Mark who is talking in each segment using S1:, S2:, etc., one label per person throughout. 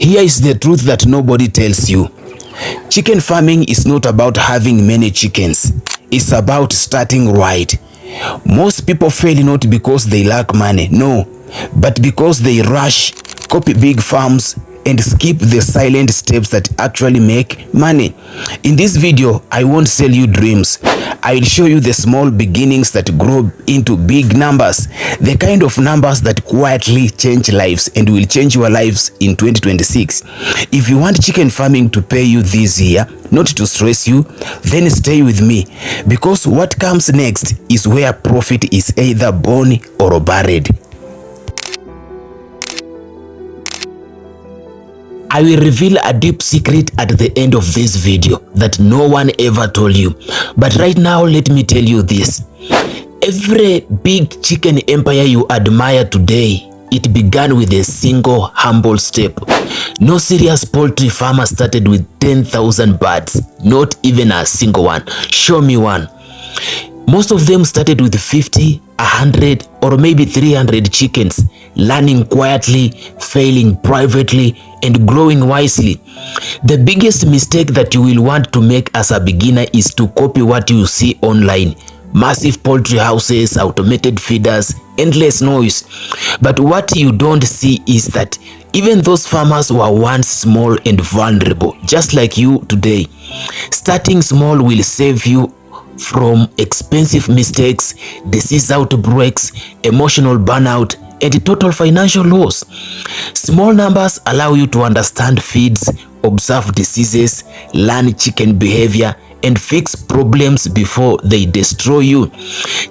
S1: Here is the truth that nobody tells you. Chicken farming is not about having many chickens. It's about starting right. Most people fail not because they lack money, no, but because they rush, copy big farms, and skip the silent steps that actually make money. In this video, I won't sell you dreams. I will show you the small beginnings that grow into big numbers, the kind of numbers that quietly change lives and will change your lives in 2026. If you want chicken farming to pay you this year, not to stress you, then stay with me, because what comes next is where profit is either born or buried. I will reveal a deep secret at the end of this video that no one ever told you. But right now, let me tell you this. Every big chicken empire you admire today, it began with a single humble step. No serious poultry farmer started with 10,000 birds, not even a single one. Show me one. Most of them started with 50, 100, or maybe 300 chickens, learning quietly, failing privately, and growing wisely. The biggest mistake that you will want to make as a beginner is to copy what you see online. Massive poultry houses, automated feeders, endless noise. But what you don't see is that even those farmers were once small and vulnerable, just like you today. Starting small will save you from expensive mistakes, disease outbreaks, emotional burnout, and total financial loss. Small numbers allow you to understand feeds, observe diseases, learn chicken behavior, and fix problems before they destroy you.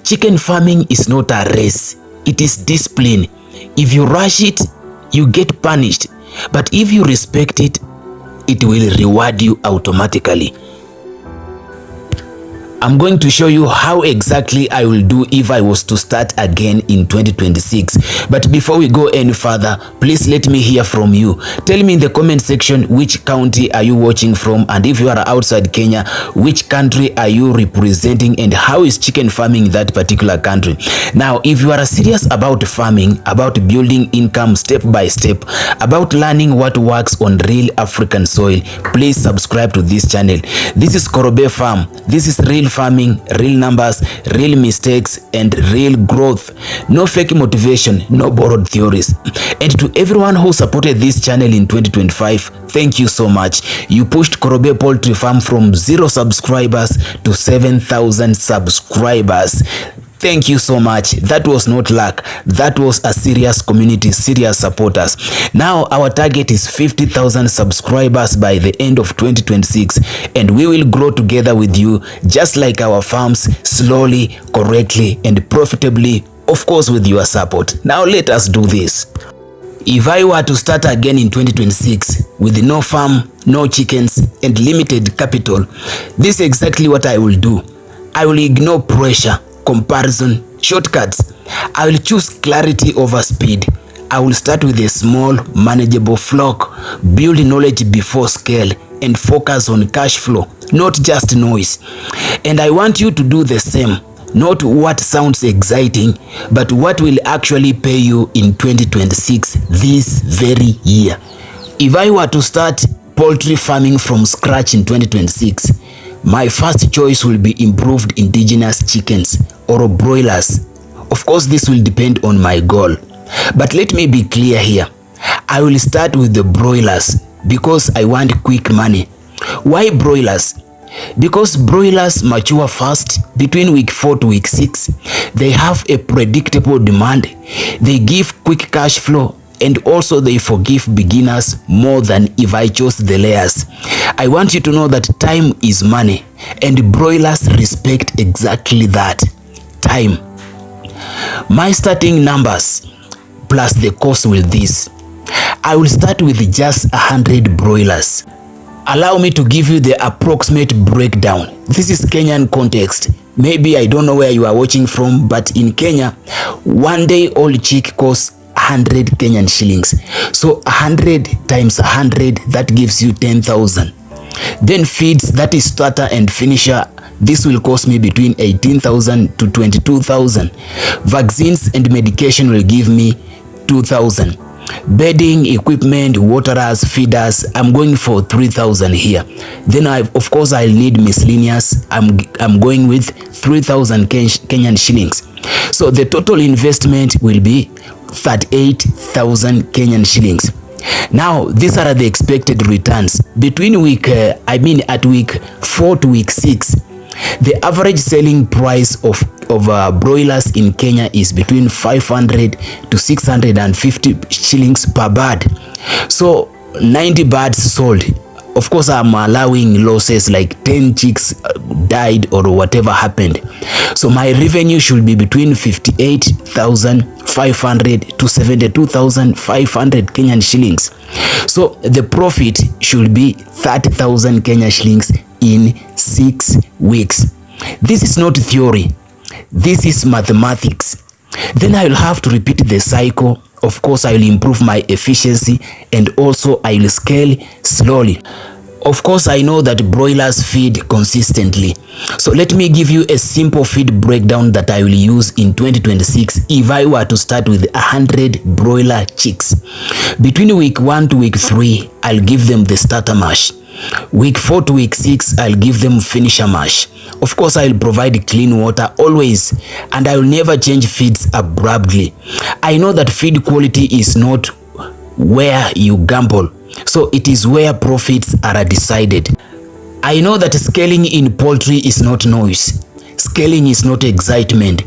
S1: Chicken farming is not a race, it is discipline. If you rush it, you get punished. But if you respect it, it will reward you automatically. I'm going to show you how exactly I will do if I was to start again in 2026. But before we go any further, please let me hear from you. Tell me in the comment section which county are you watching from, and if you are outside Kenya, which country are you representing, and how is chicken farming in that particular country. Now, if you are serious about farming, about building income step by step, about learning what works on real African soil, please subscribe to this channel. This is COROBE Farm. This is real farming, real numbers, real mistakes, and real growth. No fake motivation, no borrowed theories. And to everyone who supported this channel in 2025, thank you so much. You pushed COROBE Poultry Farm from 0 subscribers to 7,000 subscribers. Thank you so much. That was not luck. That was a serious community, serious supporters. Now our target is 50,000 subscribers by the end of 2026, and we will grow together with you, just like our farms, slowly, correctly, and profitably, of course with your support. Now let us do this. If I were to start again in 2026 with no farm, no chickens, and limited capital, this is exactly what I will do. I will ignore pressure, comparison, shortcuts. I will choose clarity over speed. I will start with a small, manageable flock, build knowledge before scale, and focus on cash flow, not just noise. And I want you to do the same. Not what sounds exciting, but what will actually pay you in 2026, this very year. If I were to start poultry farming from scratch in 2026, my first choice will be improved indigenous chickens or broilers. Of course, this will depend on my goal. But let me be clear here. I will start with the broilers because I want quick money. Why broilers? Because broilers mature fast between week 4 to week 6. They have a predictable demand. They give quick cash flow, and also they forgive beginners more than if I chose the layers. I want you to know that time is money, and broilers respect exactly that, time. My starting numbers plus the cost with this. I will start with just 100 broilers. Allow me to give you the approximate breakdown. This is Kenyan context. Maybe I don't know where you are watching from, but in Kenya, one day old chick costs 100 Kenyan shillings. So 100 times 100, that gives you 10,000. Then feeds, that is starter and finisher, this will cost me between 18,000 to 22,000. Vaccines and medication will give me 2,000. Bedding, equipment, waterers, feeders, I'm going for 3,000 here. Then of course I'll need miscellaneous. I'm going with 3,000 Kenyan shillings. So the total investment will be 38,000 Kenyan shillings. Now these are the expected returns between at week 4 to week 6. The average selling price of broilers in Kenya is between 500 to 650 shillings per bird. So 90 birds sold. Of course, I'm allowing losses like 10 chicks died or whatever happened. So my revenue should be between 58,500 to 72,500 Kenyan shillings. So the profit should be 30,000 Kenyan shillings in 6 weeks. This is not theory. This is mathematics. Then I will have to repeat the cycle. Of course, I will improve my efficiency and also I will scale slowly. Of course, I know that broilers feed consistently. So let me give you a simple feed breakdown that I will use in 2026 if I were to start with 100 broiler chicks. Between week 1 to week 3, I'll give them the starter mash. Week 4 to week 6, I'll give them finisher mash. Of course, I'll provide clean water always, and I will never change feeds abruptly. I know that feed quality is not where you gamble, so it is where profits are decided. I know that scaling in poultry is not noise. Scaling is not excitement.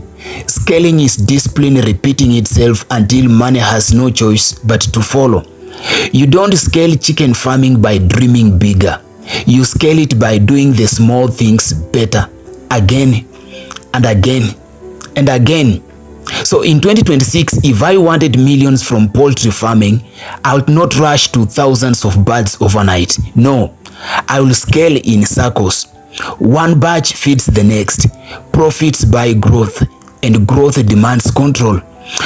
S1: Scaling is discipline repeating itself until money has no choice but to follow. You don't scale chicken farming by dreaming bigger. You scale it by doing the small things better, again and again and again. So in 2026, if I wanted millions from poultry farming, I would not rush to thousands of birds overnight. No, I will scale in circles. One batch feeds the next. Profits by growth, and growth demands control.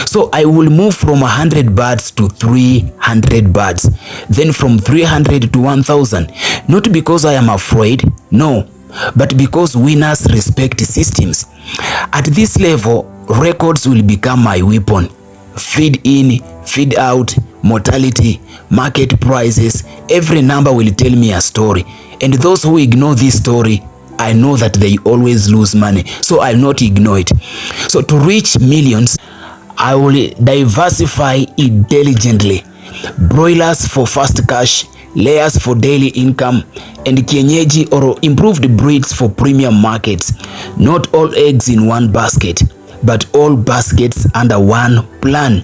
S1: So I will move from 100 birds to 300 birds, then from 300 to 1,000. Not because I am afraid, no, but because winners respect systems. At this level, records will become my weapon. Feed in, feed out, mortality, market prices, every number will tell me a story. And those who ignore this story, I know that they always lose money, so I'll not ignore it. So to reach millions, I will diversify intelligently. Broilers for fast cash, layers for daily income, and kienyeji or improved breeds for premium markets. Not all eggs in one basket, but all baskets under one plan.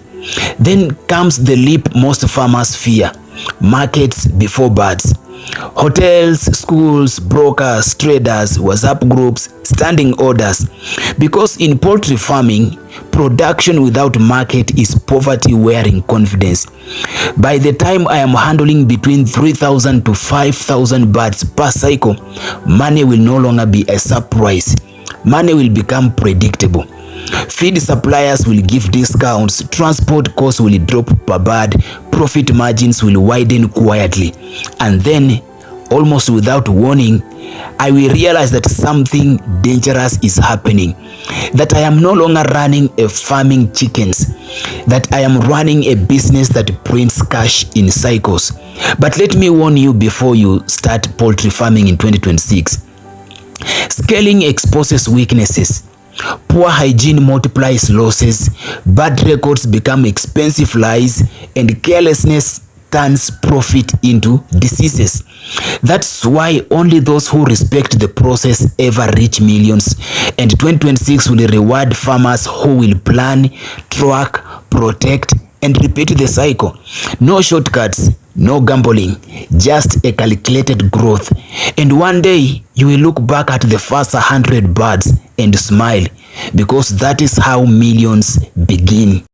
S1: Then comes the leap most farmers fear: markets before birds. Hotels, schools, brokers, traders, WhatsApp groups, standing orders. Because in poultry farming, production without market is poverty wearing confidence. By the time I am handling between 3,000 to 5,000 birds per cycle, money will no longer be a surprise. Money will become predictable. Feed suppliers will give discounts, transport costs will drop per bird, profit margins will widen quietly. And then, almost without warning, I will realize that something dangerous is happening. That I am no longer running a farming chickens. That I am running a business that prints cash in cycles. But let me warn you before you start poultry farming in 2026. Scaling exposes weaknesses. Poor hygiene multiplies losses, bad records become expensive lies, and carelessness turns profit into diseases. That's why only those who respect the process ever reach millions, and 2026 will reward farmers who will plan, track, protect, and repeat the cycle. No shortcuts, no gambling, just a calculated growth. And one day, you will look back at the first 100 birds and smile, because that is how millions begin.